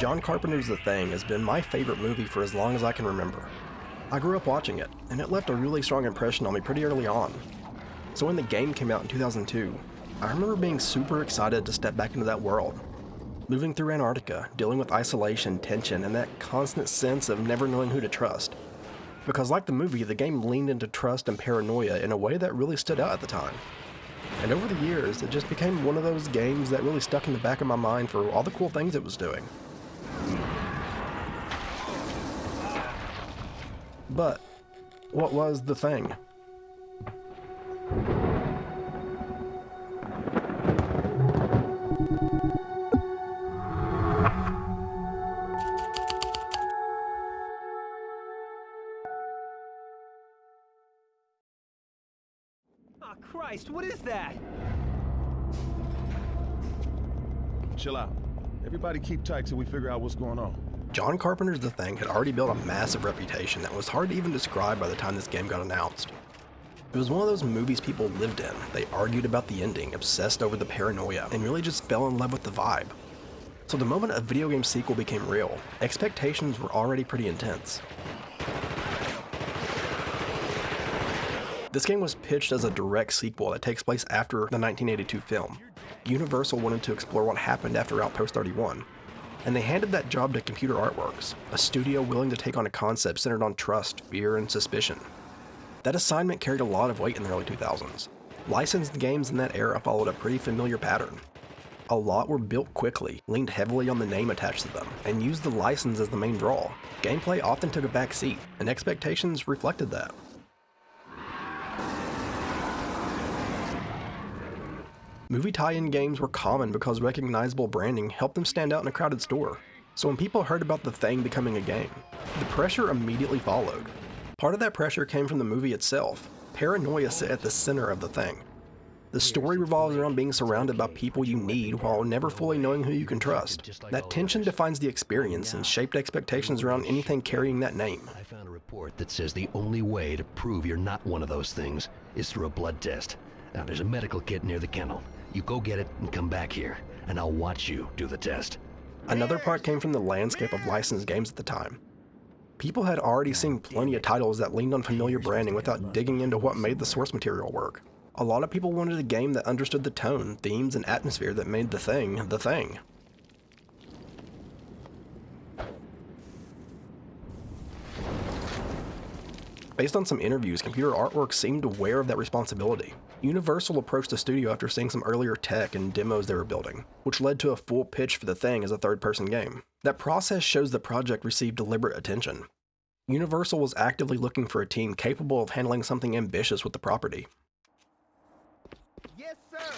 John Carpenter's The Thing has been my favorite movie for as long as I can remember. I grew up watching it, and it left a really strong impression on me pretty early on. So when the game came out in 2002, I remember being super excited to step back into that world. Moving through Antarctica, dealing with isolation, tension, and that constant sense of never knowing who to trust. Because like the movie, the game leaned into trust and paranoia in a way that really stood out at the time. And over the years, it just became one of those games that really stuck in the back of my mind for all the cool things it was doing. But what was The Thing? Oh, Christ, what is that? Chill out. Everybody keep tight till we figure out what's going on. John Carpenter's The Thing had already built a massive reputation that was hard to even describe by the time this game got announced. It was one of those movies people lived in. They argued about the ending, obsessed over the paranoia, and really just fell in love with the vibe. So the moment a video game sequel became real, expectations were already pretty intense. This game was pitched as a direct sequel that takes place after the 1982 film. Universal wanted to explore what happened after Outpost 31, and they handed that job to Computer Artworks, a studio willing to take on a concept centered on trust, fear, and suspicion. That assignment carried a lot of weight in the early 2000s. Licensed games in that era followed a pretty familiar pattern. A lot were built quickly, leaned heavily on the name attached to them, and used the license as the main draw. Gameplay often took a back seat, and expectations reflected that. Movie tie-in games were common because recognizable branding helped them stand out in a crowded store. So when people heard about The Thing becoming a game, the pressure immediately followed. Part of that pressure came from the movie itself. Paranoia sit at the center of The Thing. The story revolves around being surrounded by people you need while never fully knowing who you can trust. That tension defines the experience and shaped expectations around anything carrying that name. I found a report that says the only way to prove you're not one of those things is through a blood test. Now there's a medical kit near the kennel. You go get it and come back here, and I'll watch you do the test. Another part came from the landscape of licensed games at the time. People had already seen plenty of titles that leaned on familiar branding without digging into what made the source material work. A lot of people wanted a game that understood the tone, themes, and atmosphere that made The Thing, The Thing. Based on some interviews, Computer Artworks seemed aware of that responsibility. Universal approached the studio after seeing some earlier tech and demos they were building, which led to a full pitch for The Thing as a third-person game. That process shows the project received deliberate attention. Universal was actively looking for a team capable of handling something ambitious with the property. Yes, sir.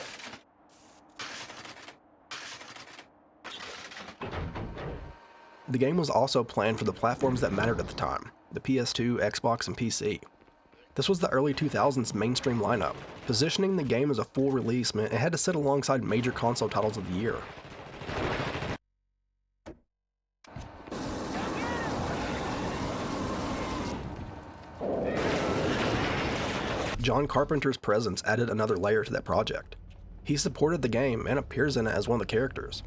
The game was also planned for the platforms that mattered at the time, the PS2, Xbox, and PC. This was the early 2000s mainstream lineup. Positioning the game as a full release meant it had to sit alongside major console titles of the year. John Carpenter's presence added another layer to that project. He supported the game and appears in it as one of the characters.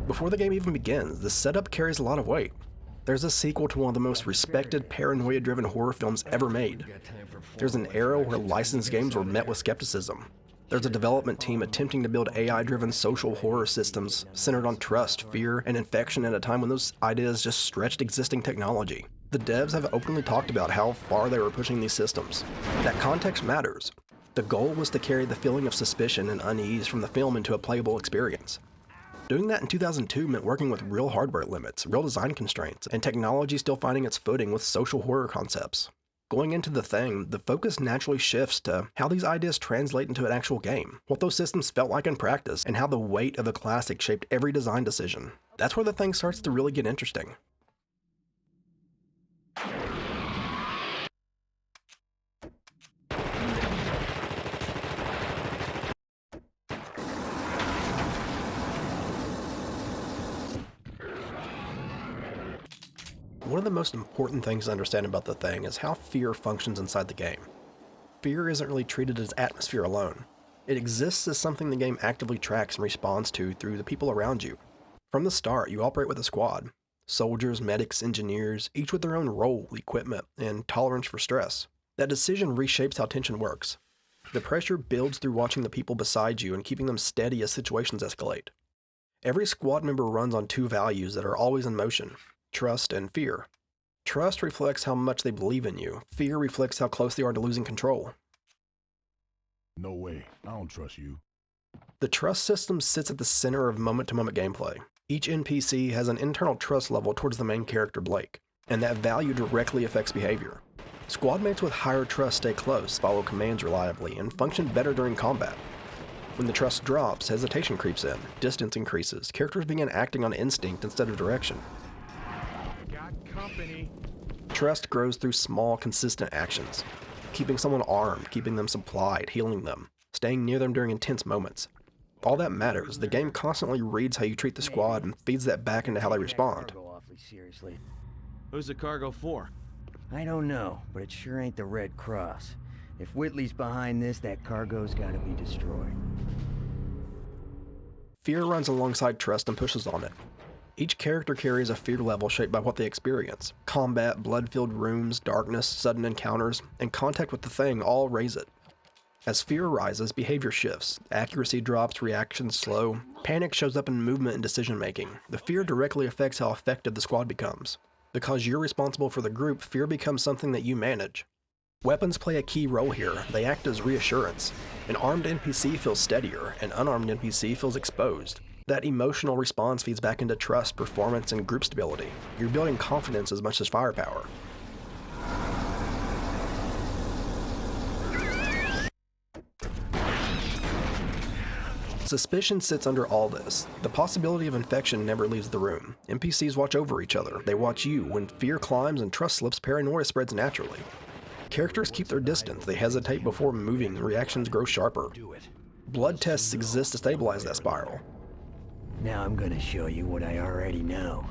Before the game even begins, the setup carries a lot of weight. There's a sequel to one of the most respected paranoia-driven horror films ever made. There's an era where licensed games were met with skepticism. There's a development team attempting to build AI-driven social horror systems centered on trust, fear, and infection at a time when those ideas just stretched existing technology. The devs have openly talked about how far they were pushing these systems. That context matters. The goal was to carry the feeling of suspicion and unease from the film into a playable experience. Doing that in 2002 meant working with real hardware limits, real design constraints, and technology still finding its footing with social horror concepts. Going into The Thing, the focus naturally shifts to how these ideas translate into an actual game, what those systems felt like in practice, and how the weight of the classic shaped every design decision. That's where The Thing starts to really get interesting. One of the most important things to understand about The Thing is how fear functions inside the game. Fear isn't really treated as atmosphere alone. It exists as something the game actively tracks and responds to through the people around you. From the start, you operate with a squad. Soldiers, medics, engineers, each with their own role, equipment, and tolerance for stress. That decision reshapes how tension works. The pressure builds through watching the people beside you and keeping them steady as situations escalate. Every squad member runs on two values that are always in motion: trust and fear. Trust reflects how much they believe in you. Fear reflects how close they are to losing control. No way. I don't trust you. The trust system sits at the center of moment-to-moment gameplay. Each NPC has an internal trust level towards the main character Blake, and that value directly affects behavior. Squadmates with higher trust stay close, follow commands reliably, and function better during combat. When the trust drops, hesitation creeps in, distance increases, characters begin acting on instinct instead of direction. Got company. Trust grows through small, consistent actions. Keeping someone armed, keeping them supplied, healing them, staying near them during intense moments. All that matters. The game constantly reads how you treat the squad and feeds that back into how they respond. Who's the cargo for? I don't know, but it sure ain't the Red Cross. If Whitley's behind this, that cargo's gotta be destroyed. Fear runs alongside trust and pushes on it. Each character carries a fear level shaped by what they experience. Combat, blood-filled rooms, darkness, sudden encounters, and contact with the Thing all raise it. As fear rises, behavior shifts. Accuracy drops, reactions slow. Panic shows up in movement and decision-making. The fear directly affects how effective the squad becomes. Because you're responsible for the group, fear becomes something that you manage. Weapons play a key role here. They act as reassurance. An armed NPC feels steadier, an unarmed NPC feels exposed. That emotional response feeds back into trust, performance, and group stability. You're building confidence as much as firepower. Suspicion sits under all this. The possibility of infection never leaves the room. NPCs watch over each other. They watch you. When fear climbs and trust slips, paranoia spreads naturally. Characters keep their distance. They hesitate before moving. Reactions grow sharper. Blood tests exist to stabilize that spiral. Now I'm gonna show you what I already know.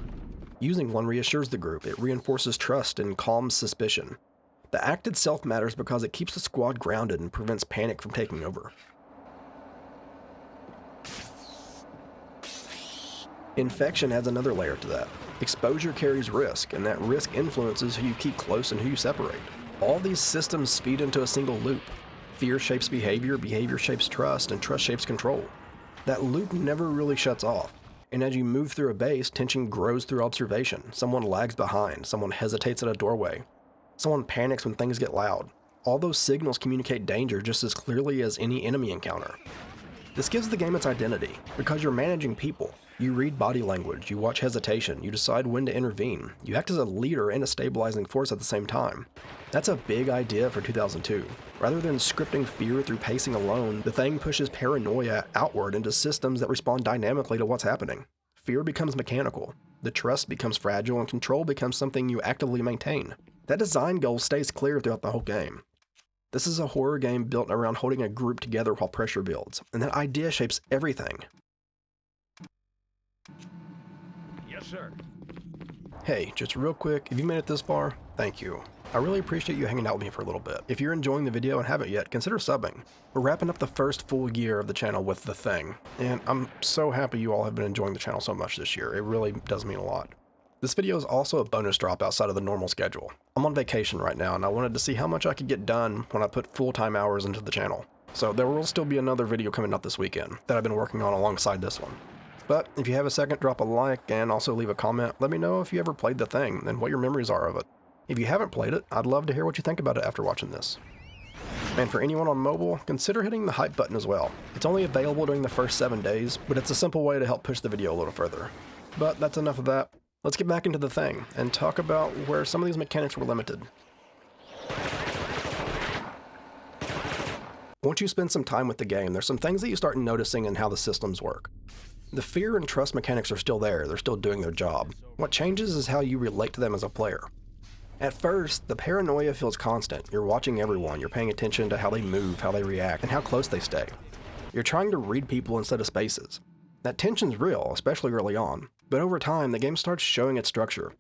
Using one reassures the group. It reinforces trust and calms suspicion. The act itself matters because it keeps the squad grounded and prevents panic from taking over. Infection adds another layer to that. Exposure carries risk, and that risk influences who you keep close and who you separate. All these systems feed into a single loop. Fear shapes behavior, behavior shapes trust, and trust shapes control. That loop never really shuts off. And as you move through a base, tension grows through observation. Someone lags behind, someone hesitates at a doorway, someone panics when things get loud. All those signals communicate danger just as clearly as any enemy encounter. This gives the game its identity, because you're managing people. You read body language, you watch hesitation, you decide when to intervene. You act as a leader and a stabilizing force at the same time. That's a big idea for 2002. Rather than scripting fear through pacing alone, the Thing pushes paranoia outward into systems that respond dynamically to what's happening. Fear becomes mechanical. The trust becomes fragile, and control becomes something you actively maintain. That design goal stays clear throughout the whole game. This is a horror game built around holding a group together while pressure builds, and that idea shapes everything. Yes, sir. Hey, just real quick, if you made it this far, thank you. I really appreciate you hanging out with me for a little bit. If you're enjoying the video and haven't yet, consider subbing. We're wrapping up the first full year of the channel with The Thing, and I'm so happy you all have been enjoying the channel so much this year. It really does mean a lot. This video is also a bonus drop outside of the normal schedule. I'm on vacation right now, and I wanted to see how much I could get done when I put full-time hours into the channel. So there will still be another video coming out this weekend that I've been working on alongside this one. But if you have a second, drop a like and also leave a comment. Let me know if you ever played The Thing and what your memories are of it. If you haven't played it, I'd love to hear what you think about it after watching this. And for anyone on mobile, consider hitting the hype button as well. It's only available during the first 7 days, but it's a simple way to help push the video a little further. But that's enough of that. Let's get back into The Thing and talk about where some of these mechanics were limited. Once you spend some time with the game, there's some things that you start noticing in how the systems work. The fear and trust mechanics are still there, they're still doing their job. What changes is how you relate to them as a player. At first, the paranoia feels constant. You're watching everyone, you're paying attention to how they move, how they react, and how close they stay. You're trying to read people instead of spaces. That tension's real, especially early on, but over time, the game starts showing its structure.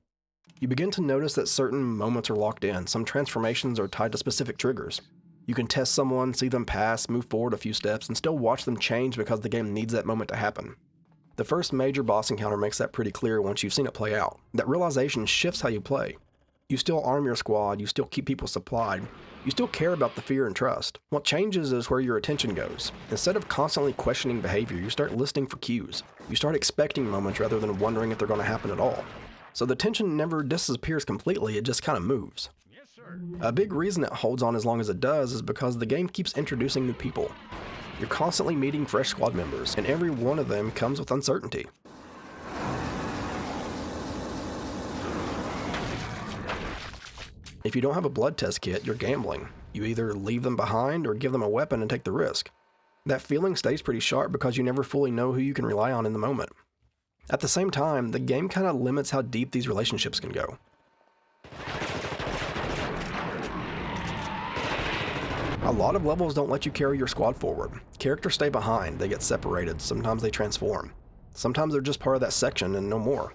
You begin to notice that certain moments are locked in, some transformations are tied to specific triggers. You can test someone, see them pass, move forward a few steps, and still watch them change because the game needs that moment to happen. The first major boss encounter makes that pretty clear once you've seen it play out. That realization shifts how you play. You still arm your squad, you still keep people supplied, you still care about the fear and trust. What changes is where your attention goes. Instead of constantly questioning behavior, you start listening for cues. You start expecting moments rather than wondering if they're going to happen at all. So the tension never disappears completely, it just kind of moves. Yes, sir. A big reason it holds on as long as it does is because the game keeps introducing new people. You're constantly meeting fresh squad members, and every one of them comes with uncertainty. If you don't have a blood test kit, you're gambling. You either leave them behind or give them a weapon and take the risk. That feeling stays pretty sharp because you never fully know who you can rely on in the moment. At the same time, the game kind of limits how deep these relationships can go. A lot of levels don't let you carry your squad forward. Characters stay behind, they get separated, sometimes they transform. Sometimes they're just part of that section and no more.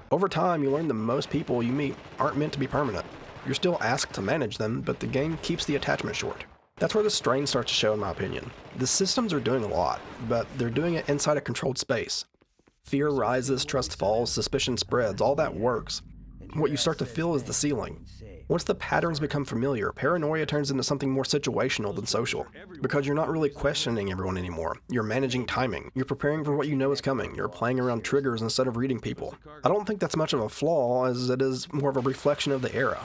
Over time, you learn that most people you meet aren't meant to be permanent. You're still asked to manage them, but the game keeps the attachment short. That's where the strain starts to show, in my opinion. The systems are doing a lot, but they're doing it inside a controlled space. Fear rises, trust falls, suspicion spreads, all that works. What you start to feel is the ceiling. Once the patterns become familiar, paranoia turns into something more situational than social. Because you're not really questioning everyone anymore. You're managing timing. You're preparing for what you know is coming. You're playing around triggers instead of reading people. I don't think that's much of a flaw, as it is more of a reflection of the era.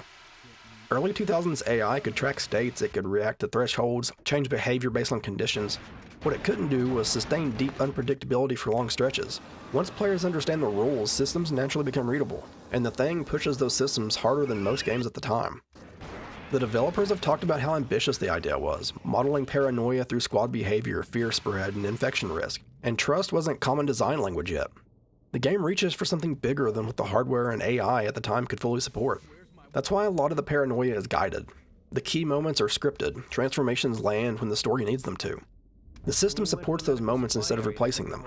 Early 2000s AI could track states, it could react to thresholds, change behavior based on conditions. What it couldn't do was sustain deep unpredictability for long stretches. Once players understand the rules, systems naturally become readable, and the Thing pushes those systems harder than most games at the time. The developers have talked about how ambitious the idea was, modeling paranoia through squad behavior, fear spread, and infection risk, and trust wasn't common design language yet. The game reaches for something bigger than what the hardware and AI at the time could fully support. That's why a lot of the paranoia is guided. The key moments are scripted, transformations land when the story needs them to. The system supports those moments instead of replacing them.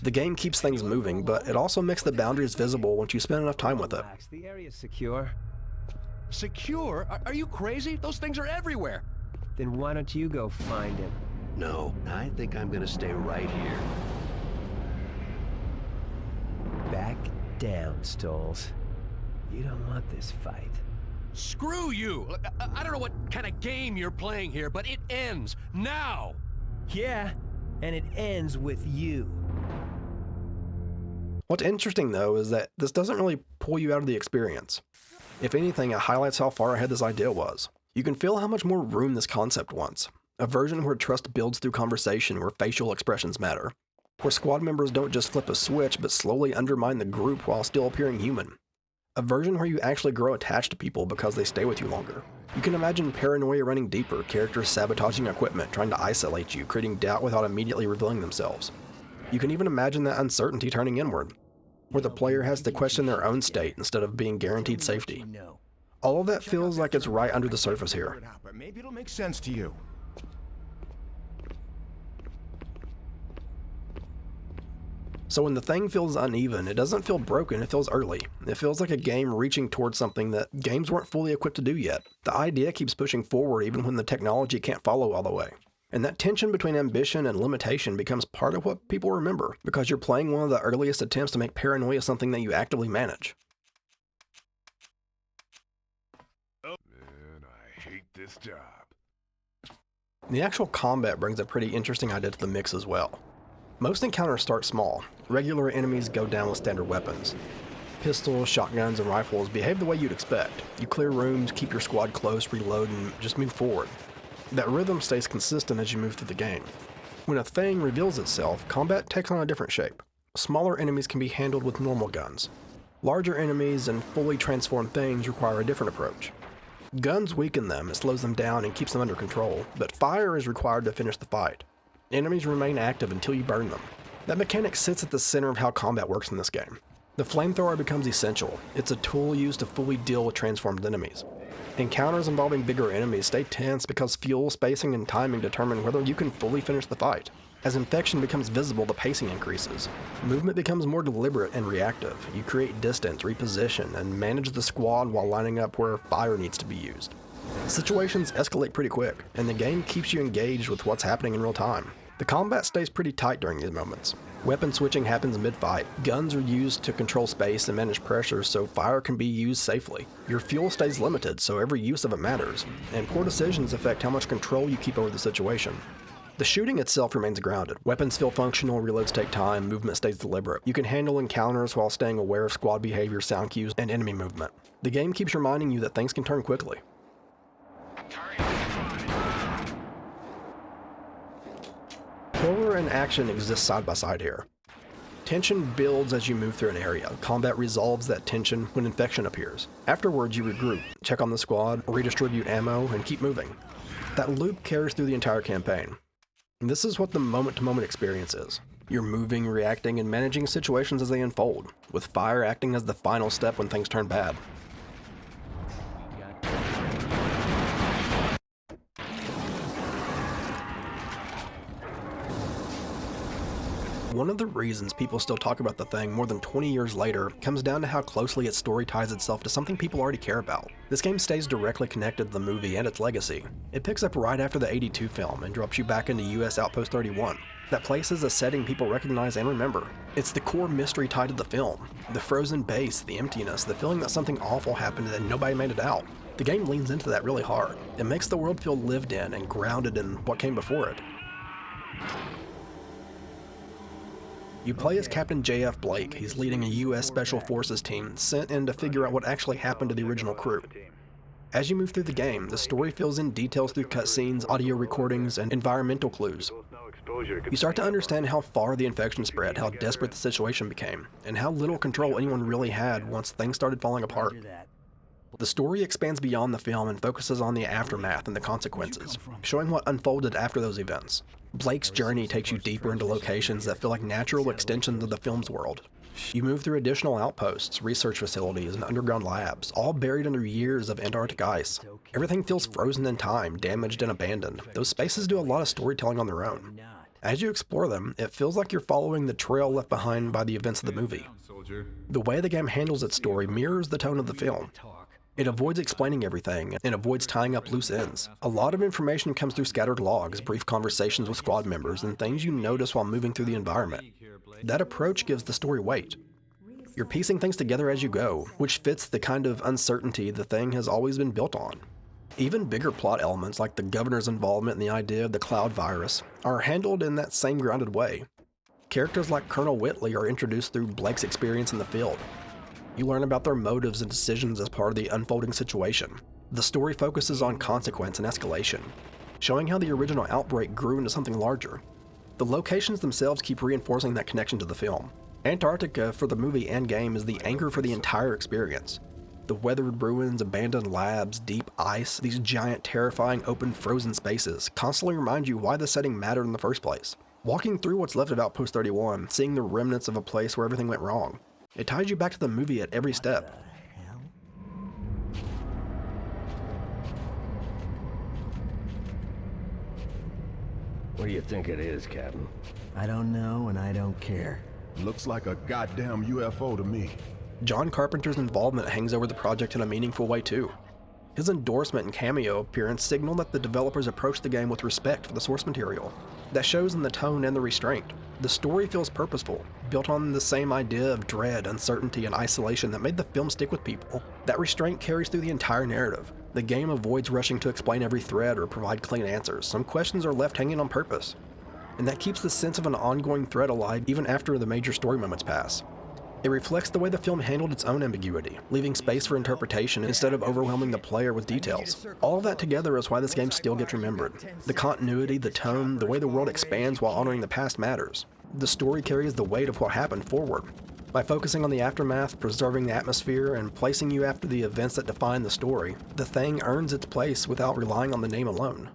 The game keeps things moving, but it also makes the boundaries visible once you spend enough time with it. The area's secure. Secure? Are you crazy? Those things are everywhere. Then why don't you go find him? No, I think I'm gonna stay right here. Back down, Stoles. You don't want this fight. Screw you! I don't know what kind of game you're playing here, but it ends now! Yeah, and it ends with you. What's interesting though is that this doesn't really pull you out of the experience. If anything, it highlights how far ahead this idea was. You can feel how much more room this concept wants. A version where trust builds through conversation, where facial expressions matter. Where squad members don't just flip a switch, but slowly undermine the group while still appearing human. A version where you actually grow attached to people because they stay with you longer. You can imagine paranoia running deeper, characters sabotaging equipment, trying to isolate you, creating doubt without immediately revealing themselves. You can even imagine that uncertainty turning inward, where the player has to question their own state instead of being guaranteed safety. All of that feels like it's right under the surface here. Maybe it'll make sense to you. So when the Thing feels uneven, it doesn't feel broken, it feels early. It feels like a game reaching towards something that games weren't fully equipped to do yet. The idea keeps pushing forward even when the technology can't follow all the way. And that tension between ambition and limitation becomes part of what people remember, because you're playing one of the earliest attempts to make paranoia something that you actively manage. Oh, man, I hate this job. The actual combat brings a pretty interesting idea to the mix as well. Most encounters start small. Regular enemies go down with standard weapons. Pistols, shotguns, and rifles behave the way you'd expect. You clear rooms, keep your squad close, reload, and just move forward. That rhythm stays consistent as you move through the game. When a Thing reveals itself, combat takes on a different shape. Smaller enemies can be handled with normal guns. Larger enemies and fully transformed Things require a different approach. Guns weaken them, it slows them down and keeps them under control, but fire is required to finish the fight. Enemies remain active until you burn them. That mechanic sits at the center of how combat works in this game. The flamethrower becomes essential. It's a tool used to fully deal with transformed enemies. Encounters involving bigger enemies stay tense because fuel, spacing, and timing determine whether you can fully finish the fight. As infection becomes visible, the pacing increases. Movement becomes more deliberate and reactive. You create distance, reposition, and manage the squad while lining up where fire needs to be used. Situations escalate pretty quick, and the game keeps you engaged with what's happening in real time. The combat stays pretty tight during these moments. Weapon switching happens mid-fight. Guns are used to control space and manage pressure so fire can be used safely. Your fuel stays limited, so every use of it matters, and poor decisions affect how much control you keep over the situation. The shooting itself remains grounded. Weapons feel functional, reloads take time, movement stays deliberate. You can handle encounters while staying aware of squad behavior, sound cues, and enemy movement. The game keeps reminding you that things can turn quickly. Horror and action exist side by side here. Tension builds as you move through an area. Combat resolves that tension when infection appears. Afterwards, you regroup, check on the squad, redistribute ammo, and keep moving. That loop carries through the entire campaign. And this is what the moment-to-moment experience is. You're moving, reacting, and managing situations as they unfold, with fire acting as the final step when things turn bad. One of the reasons people still talk about the thing more than 20 years later comes down to how closely its story ties itself to something people already care about. This game stays directly connected to the movie and its legacy. It picks up right after the '82 film and drops you back into US Outpost 31. That place is a setting people recognize and remember. It's the core mystery tied to the film. The frozen base, the emptiness, the feeling that something awful happened and nobody made it out. The game leans into that really hard. It makes the world feel lived in and grounded in what came before it. You play as Captain J.F. Blake. He's leading a U.S. Special Forces team sent in to figure out what actually happened to the original crew. As you move through the game, the story fills in details through cutscenes, audio recordings, and environmental clues. You start to understand how far the infection spread, how desperate the situation became, and how little control anyone really had once things started falling apart. The story expands beyond the film and focuses on the aftermath and the consequences, showing what unfolded after those events. Blake's journey takes you deeper into locations that feel like natural extensions of the film's world. You move through additional outposts, research facilities, and underground labs, all buried under years of Antarctic ice. Everything feels frozen in time, damaged and abandoned. Those spaces do a lot of storytelling on their own. As you explore them, it feels like you're following the trail left behind by the events of the movie. The way the game handles its story mirrors the tone of the film. It avoids explaining everything and avoids tying up loose ends. A lot of information comes through scattered logs, brief conversations with squad members, and things you notice while moving through the environment. That approach gives the story weight. You're piecing things together as you go, which fits the kind of uncertainty the thing has always been built on. Even bigger plot elements like the governor's involvement in the idea of the cloud virus are handled in that same grounded way. Characters like Colonel Whitley are introduced through Blake's experience in the field. You learn about their motives and decisions as part of the unfolding situation. The story focuses on consequence and escalation, showing how the original outbreak grew into something larger. The locations themselves keep reinforcing that connection to the film. Antarctica for the movie and game is the anchor for the entire experience. The weathered ruins, abandoned labs, deep ice, these giant, terrifying, open, frozen spaces constantly remind you why the setting mattered in the first place. Walking through what's left of Outpost 31, seeing the remnants of a place where everything went wrong, it ties you back to the movie at every step. What do you think it is, Captain? I don't know and I don't care. Looks like a goddamn UFO to me. John Carpenter's involvement hangs over the project in a meaningful way too. His endorsement and cameo appearance signal that the developers approached the game with respect for the source material. That shows in the tone and the restraint. The story feels purposeful, built on the same idea of dread, uncertainty, and isolation that made the film stick with people. That restraint carries through the entire narrative. The game avoids rushing to explain every thread or provide clean answers. Some questions are left hanging on purpose. And that keeps the sense of an ongoing threat alive even after the major story moments pass. It reflects the way the film handled its own ambiguity, leaving space for interpretation instead of overwhelming the player with details. All of that together is why this game still gets remembered. The continuity, the tone, the way the world expands while honoring the past matters. The story carries the weight of what happened forward. By focusing on the aftermath, preserving the atmosphere, and placing you after the events that define the story, the thing earns its place without relying on the name alone.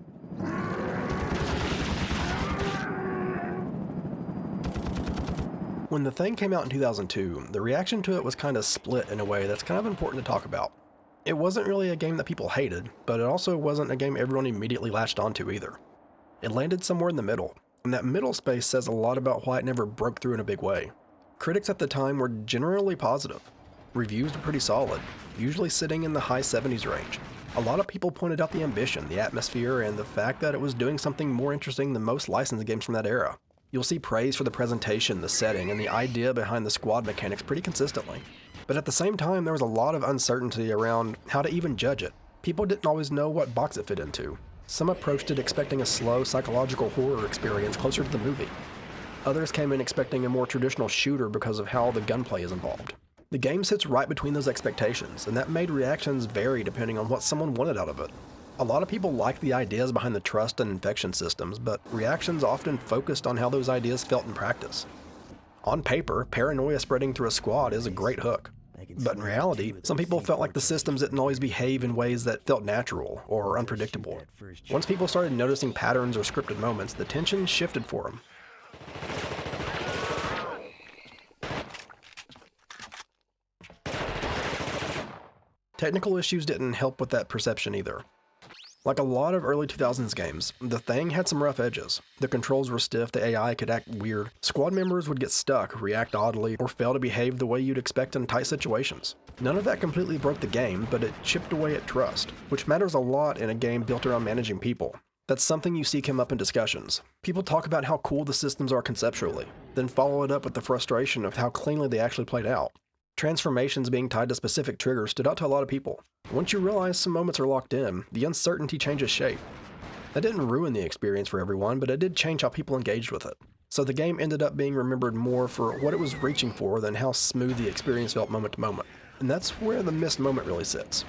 When The Thing came out in 2002, the reaction to it was kind of split in a way that's kind of important to talk about. It wasn't really a game that people hated, but it also wasn't a game everyone immediately latched onto either. It landed somewhere in the middle, and that middle space says a lot about why it never broke through in a big way. Critics at the time were generally positive. Reviews were pretty solid, usually sitting in the high 70s range. A lot of people pointed out the ambition, the atmosphere, and the fact that it was doing something more interesting than most licensed games from that era. You'll see praise for the presentation, the setting, and the idea behind the squad mechanics pretty consistently. But at the same time, there was a lot of uncertainty around how to even judge it. People didn't always know what box it fit into. Some approached it expecting a slow, psychological horror experience closer to the movie. Others came in expecting a more traditional shooter because of how the gunplay is involved. The game sits right between those expectations, and that made reactions vary depending on what someone wanted out of it. A lot of people liked the ideas behind the trust and infection systems, but reactions often focused on how those ideas felt in practice. On paper, paranoia spreading through a squad is a great hook. But in reality, some people felt like the systems didn't always behave in ways that felt natural or unpredictable. Once people started noticing patterns or scripted moments, the tension shifted for them. Technical issues didn't help with that perception either. Like a lot of early 2000s games, The Thing had some rough edges. The controls were stiff, the AI could act weird, squad members would get stuck, react oddly, or fail to behave the way you'd expect in tight situations. None of that completely broke the game, but it chipped away at trust, which matters a lot in a game built around managing people. That's something you see come up in discussions. People talk about how cool the systems are conceptually, then follow it up with the frustration of how cleanly they actually played out. Transformations being tied to specific triggers stood out to a lot of people. Once you realize some moments are locked in, the uncertainty changes shape. That didn't ruin the experience for everyone, but it did change how people engaged with it. So the game ended up being remembered more for what it was reaching for than how smooth the experience felt moment to moment. And that's where the missed moment really sits.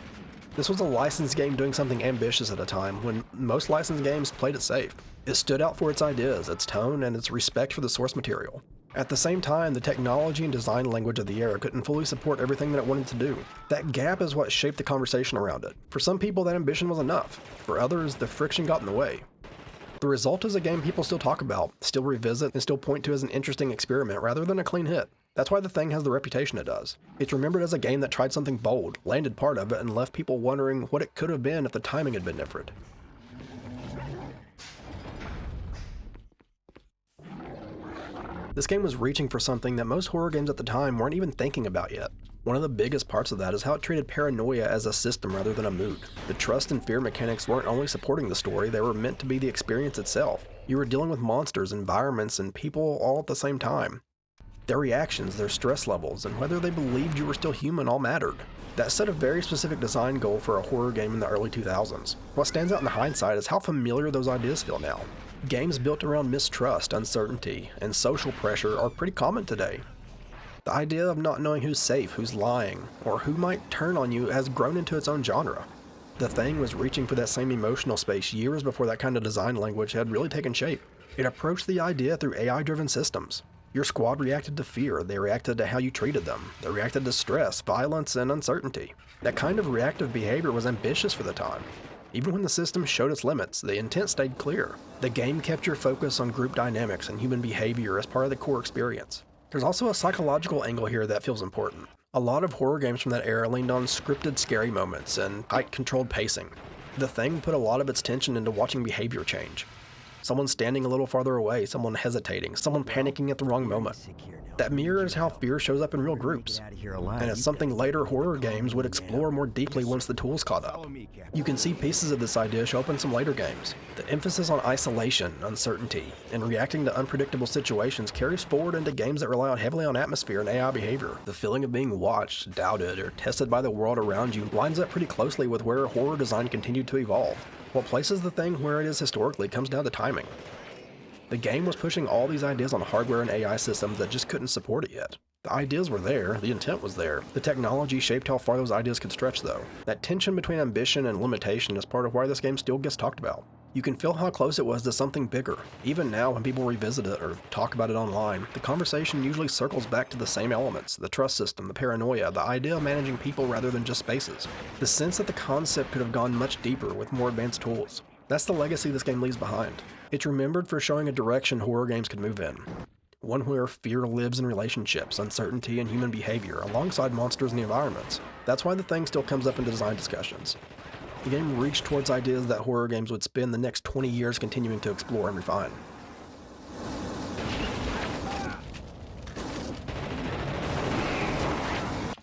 This was a licensed game doing something ambitious at a time when most licensed games played it safe. It stood out for its ideas, its tone, and its respect for the source material. At the same time, the technology and design language of the era couldn't fully support everything that it wanted to do. That gap is what shaped the conversation around it. For some people, that ambition was enough. For others, the friction got in the way. The result is a game people still talk about, still revisit, and still point to as an interesting experiment rather than a clean hit. That's why The Thing has the reputation it does. It's remembered as a game that tried something bold, landed part of it, and left people wondering what it could have been if the timing had been different. This game was reaching for something that most horror games at the time weren't even thinking about yet. One of the biggest parts of that is how it treated paranoia as a system rather than a mood. The trust and fear mechanics weren't only supporting the story, they were meant to be the experience itself. You were dealing with monsters, environments, and people all at the same time. Their reactions, their stress levels, and whether they believed you were still human all mattered. That set a very specific design goal for a horror game in the early 2000s. What stands out in hindsight is how familiar those ideas feel now. Games built around mistrust, uncertainty, and social pressure are pretty common today. The idea of not knowing who's safe, who's lying, or who might turn on you has grown into its own genre. The Thing was reaching for that same emotional space years before that kind of design language had really taken shape. It approached the idea through AI-driven systems. Your squad reacted to fear, they reacted to how you treated them, they reacted to stress, violence, and uncertainty. That kind of reactive behavior was ambitious for the time. Even when the system showed its limits, the intent stayed clear. The game kept your focus on group dynamics and human behavior as part of the core experience. There's also a psychological angle here that feels important. A lot of horror games from that era leaned on scripted scary moments and tight controlled pacing. The Thing put a lot of its tension into watching behavior change. Someone standing a little farther away, someone hesitating, someone panicking at the wrong moment. That mirrors how fear shows up in real groups, and it's something later horror games would explore more deeply once the tools caught up. You can see pieces of this idea show up in some later games. The emphasis on isolation, uncertainty, and reacting to unpredictable situations carries forward into games that rely heavily on atmosphere and AI behavior. The feeling of being watched, doubted, or tested by the world around you lines up pretty closely with where horror design continued to evolve. What places The Thing where it is historically comes down to timing. The game was pushing all these ideas on hardware and AI systems that just couldn't support it yet. The ideas were there, the intent was there. The technology shaped how far those ideas could stretch though. That tension between ambition and limitation is part of why this game still gets talked about. You can feel how close it was to something bigger. Even now when people revisit it or talk about it online, the conversation usually circles back to the same elements, the trust system, the paranoia, the idea of managing people rather than just spaces. The sense that the concept could have gone much deeper with more advanced tools. That's the legacy this game leaves behind. It's remembered for showing a direction horror games could move in. One where fear lives in relationships, uncertainty, and human behavior, alongside monsters and the environments. That's why The Thing still comes up in design discussions. The game reached towards ideas that horror games would spend the next 20 years continuing to explore and refine.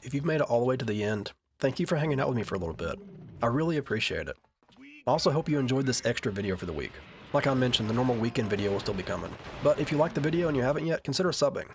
If you've made it all the way to the end, thank you for hanging out with me for a little bit. I really appreciate it. I also hope you enjoyed this extra video for the week. Like I mentioned, the normal weekend video will still be coming. But if you like the video and you haven't yet, consider subbing.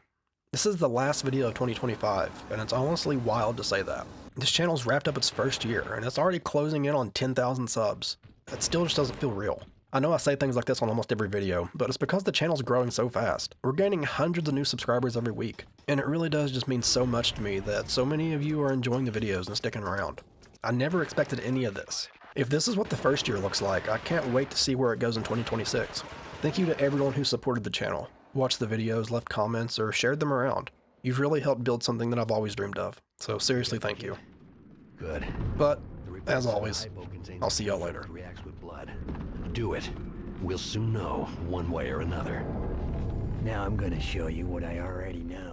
This is the last video of 2025, and it's honestly wild to say that. This channel's wrapped up its first year, and it's already closing in on 10,000 subs. It still just doesn't feel real. I know I say things like this on almost every video, but it's because the channel's growing so fast. We're gaining hundreds of new subscribers every week, and it really does just mean so much to me that so many of you are enjoying the videos and sticking around. I never expected any of this. If this is what the first year looks like, I can't wait to see where it goes in 2026. Thank you to everyone who supported the channel, watched the videos, left comments, or shared them around. You've really helped build something that I've always dreamed of, so seriously thank you. Good. But, as always, I'll see y'all later. Reacts with blood. Do it. We'll soon know, one way or another. Now I'm gonna show you what I already know.